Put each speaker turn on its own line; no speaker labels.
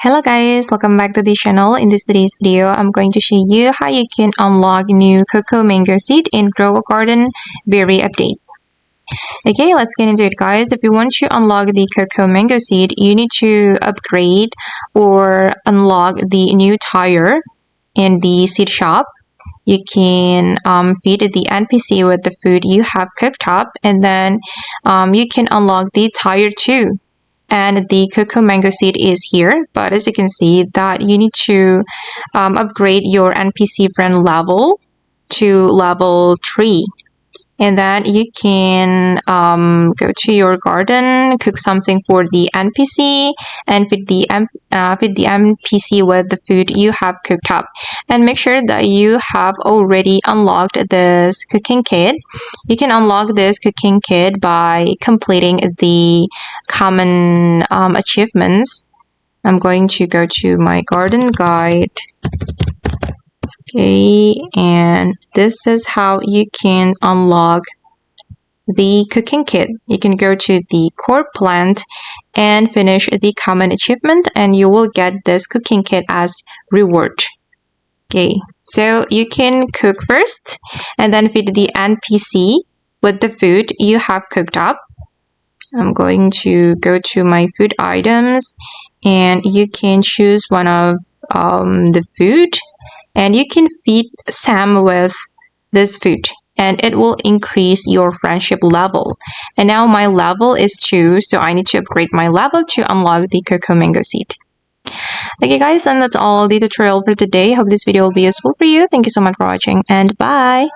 Hello guys, welcome back to the channel. In today's video, I'm going to show you how you can unlock new Coco Mango Seed in Grow a Garden Berry Update. Okay, let's get into it guys. If you want to unlock the Coco Mango Seed, you need to upgrade or unlock the new tire in the seed shop. You can feed the NPC with the food you have cooked up, and then you can unlock the tire too. And the Coco Mango Seed is here, but as you can see that you need to upgrade your NPC friend level to level 3. And then you can go to your garden, cook something for the NPC, and feed the NPC with the food you have cooked up. And make sure that you have already unlocked this cooking kit. You can unlock this cooking kit by completing the common achievements. I'm going to go to my garden guide. Okay, and this is how you can unlock the cooking kit. You can go to the core plant and finish the common achievement, and you will get this cooking kit as reward. Okay, so you can cook first and then feed the NPC with the food you have cooked up. I'm going to go to my food items, and you can choose one of the food, and you can feed Sam with this food, and it will increase your friendship level. And now my level is 2, so I need to upgrade my level to unlock the Coco Mango Seed. Okay guys, and that's all the tutorial for today. Hope this video will be useful for you. Thank you so much for watching, and bye!